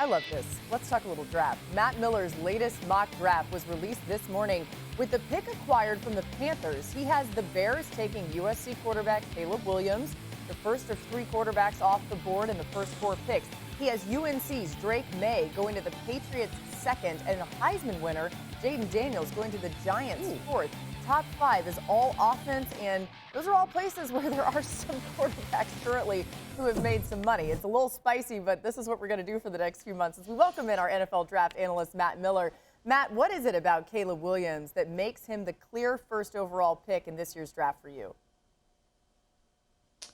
I love this. Let's talk a little draft. Matt Miller's latest mock draft was released this morning. With the pick acquired from the Panthers, he has the Bears taking USC quarterback Caleb Williams, the first of 3 quarterbacks off the board in the first 4 picks. He has UNC's Drake Maye going to the Patriots' 2nd, and a Heisman winner, Jayden Daniels, going to the Giants' 4th. Top 5 is all offense, and those are all places where there are some quarterbacks currently who have made some money. It's a little spicy, but this is what we're going to do for the next few months as we welcome in our NFL draft analyst, Matt Miller. Matt, what is it about Caleb Williams that makes him the clear first overall pick in this year's draft for you?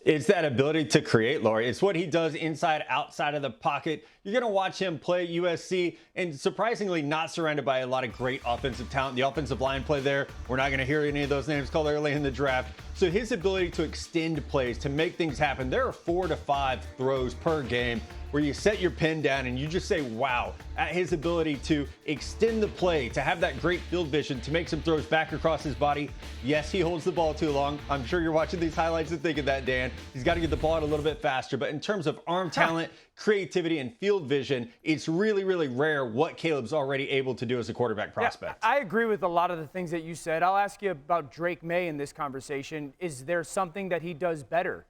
It's that ability to create, Lori. It's what he does inside, outside of the pocket. You're going to watch him play at USC and surprisingly not surrounded by a lot of great offensive talent. The offensive line play there, we're not going to hear any of those names called early in the draft. So his ability to extend plays, to make things happen, there are 4 to 5 throws per game where you set your pen down and you just say, wow, at his ability to extend the play, to have that great field vision, to make some throws back across his body. Yes, he holds the ball too long. I'm sure you're watching these highlights and thinking that, Dan. He's got to get the ball out a little bit faster. But in terms of arm talent, creativity, and field vision, it's really, really rare what Caleb's already able to do as a quarterback prospect. Yeah, I agree with a lot of the things that you said. I'll ask you about Drake Maye in this conversation. Is there something that he does better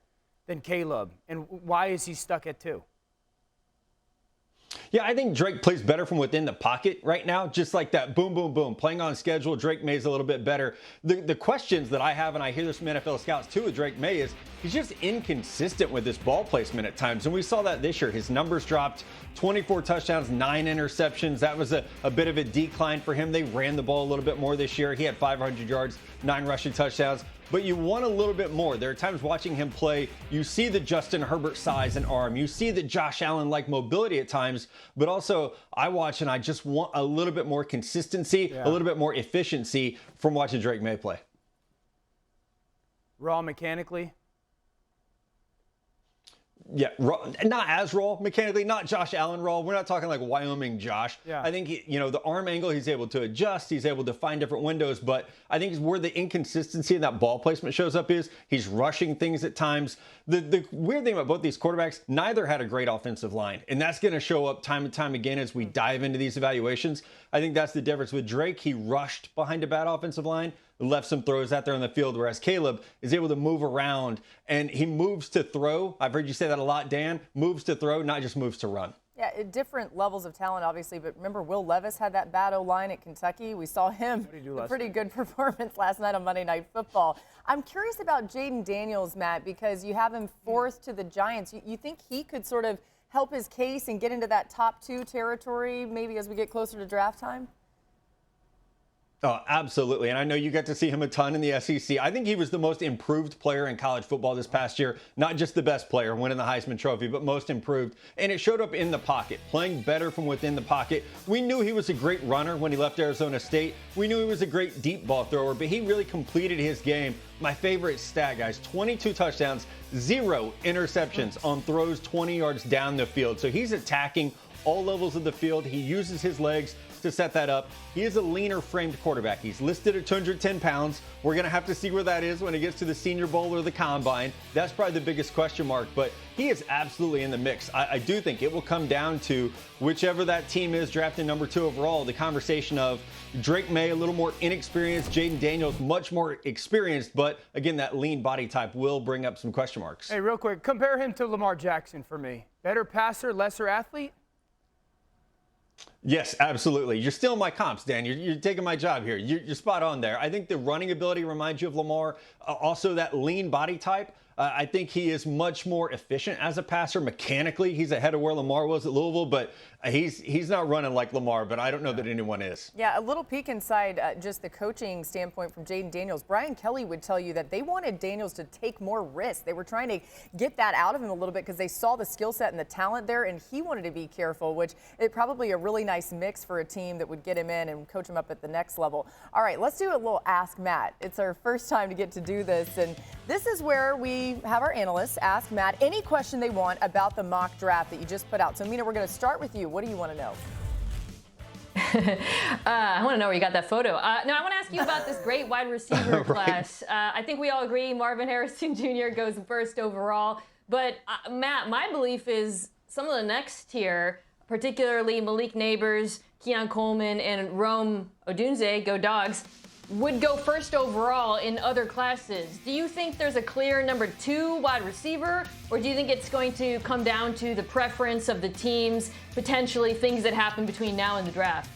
than Caleb? And why is he stuck at 2? Yeah, I think Drake plays better from within the pocket right now, just like that boom, boom, boom. Playing on schedule, Drake Maye's a little bit better. The questions that I have, and I hear this from NFL scouts too with Drake Maye, is he's just inconsistent with his ball placement at times. And we saw that this year. His numbers dropped, 24 touchdowns, 9 interceptions. That was a bit of a decline for him. They ran the ball a little bit more this year. He had 500 yards, 9 rushing touchdowns. But you want a little bit more. There are times watching him play, you see the Justin Herbert size and arm. You see the Josh Allen-like mobility at times. But also, I watch and I just want a little bit more consistency, a little bit more efficiency from watching Drake Maye play. Raw mechanically? Yeah, not as raw mechanically, not Josh Allen raw. We're not talking like Wyoming Josh. Yeah. I think, the arm angle, he's able to adjust. He's able to find different windows. But I think where the inconsistency in that ball placement shows up is he's rushing things at times. The weird thing about both these quarterbacks, neither had a great offensive line. And that's going to show up time and time again as we dive into these evaluations. I think that's the difference. With Drake, he rushed behind a bad offensive line, left some throws out there on the field, whereas Caleb is able to move around and he moves to throw. I've heard you say that a lot, Dan. Moves to throw, not just moves to run. Yeah, different levels of talent, obviously. But remember, Will Levis had that bad O-line at Kentucky. We saw him a pretty good performance last night on Monday Night Football. I'm curious about Jayden Daniels, Matt, because you have him 4th to the Giants. You think he could sort of help his case and get into that top 2 territory maybe as we get closer to draft time? Oh, absolutely. And I know you got to see him a ton in the SEC. I think he was the most improved player in college football this past year. Not just the best player winning the Heisman Trophy, but most improved. And it showed up in the pocket, playing better from within the pocket. We knew he was a great runner when he left Arizona State. We knew he was a great deep ball thrower, but he really completed his game. My favorite stat, guys, 22 touchdowns, 0 interceptions on throws 20 yards down the field. So he's attacking all levels of the field. He uses his legs to set that up. He is a leaner framed quarterback. He's listed at 210 pounds. We're going to have to see where that is when he gets to the Senior Bowl or the Combine. That's probably the biggest question mark, but he is absolutely in the mix. I do think it will come down to whichever that team is drafting number 2 overall, the conversation of Drake Maye, a little more inexperienced, Jayden Daniels, much more experienced, but again, that lean body type will bring up some question marks. Hey, real quick, compare him to Lamar Jackson for me. Better passer, lesser athlete? Yes, absolutely. You're stealing my comps, Dan. You're taking my job here. You're spot on there. I think the running ability reminds you of Lamar. Also, that lean body type. I think he is much more efficient as a passer. Mechanically, he's ahead of where Lamar was at Louisville, but he's not running like Lamar, but I don't know that anyone is. Yeah, a little peek inside just the coaching standpoint from Jayden Daniels. Brian Kelly would tell you that they wanted Daniels to take more risks. They were trying to get that out of him a little bit because they saw the skill set and the talent there, and he wanted to be careful, which is probably a really nice mix for a team that would get him in and coach him up at the next level. All right, let's do a little Ask Matt. It's our first time to get to do this, and this is where we have our analysts ask Matt any question they want about the mock draft that you just put out. So, Mina, we're going to start with you. What do you want to know? I want to know where you got that photo. No, I want to ask you about this great wide receiver class. I think we all agree Marvin Harrison Jr. goes first overall. But, Matt, my belief is some of the next tier particularly Malik Nabers, Keon Coleman, and Rome Odunze, go Dogs, would go first overall in other classes. Do you think there's a clear number 2 wide receiver, or do you think it's going to come down to the preference of the teams, potentially things that happen between now and the draft?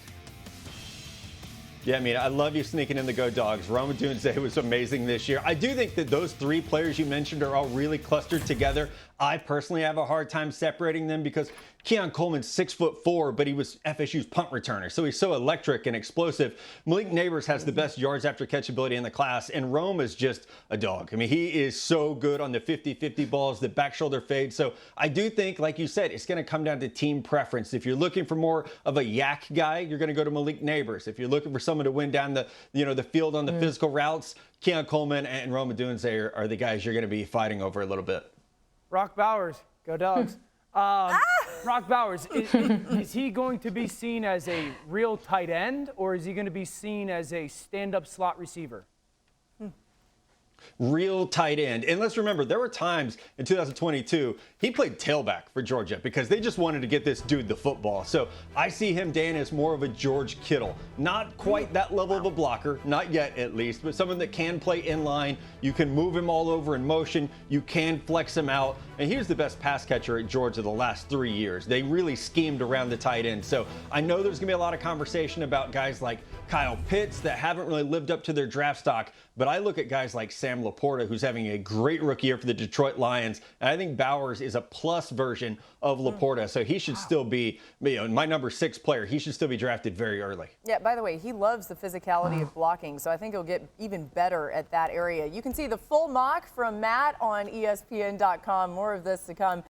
Yeah, I mean, I love you sneaking in the Go Dogs. Rome Odunze was amazing this year. I do think that those 3 players you mentioned are all really clustered together. I personally have a hard time separating them because Keon Coleman's 6'4", but he was FSU's punt returner, so he's so electric and explosive. Malik Nabers has the best yards after catch ability in the class, and Rome is just a dog. I mean, he is so good on the 50-50 balls, the back shoulder fade. So I do think, like you said, it's going to come down to team preference. If you're looking for more of a yak guy, you're going to go to Malik Nabers. If you're looking for someone to win down the field on the physical routes, Keon Coleman and Rome Odunze are the guys you're going to be fighting over a little bit. Brock Bowers, go Dogs. Brock Bowers, is he going to be seen as a real tight end, or is he going to be seen as a stand-up slot receiver? Real tight end. And let's remember, there were times in 2022 he played tailback for Georgia because they just wanted to get this dude the football. So I see him, Dan, as more of a George Kittle. Not quite that level of a blocker, not yet at least, but someone that can play in line. You can move him all over in motion. You can flex him out. And he was the best pass catcher at Georgia the last 3 years. They really schemed around the tight end. So I know there's going to be a lot of conversation about guys like Kyle Pitts that haven't really lived up to their draft stock. But I look at guys like Sam Laporta, who's having a great rookie year for the Detroit Lions. And I think Bowers is a plus version of Laporta. So he should still be, my number 6 player. He should still be drafted very early. Yeah, by the way, he loves the physicality of blocking, so I think he'll get even better at that area. You can see the full mock from Matt on ESPN.com. More of this to come.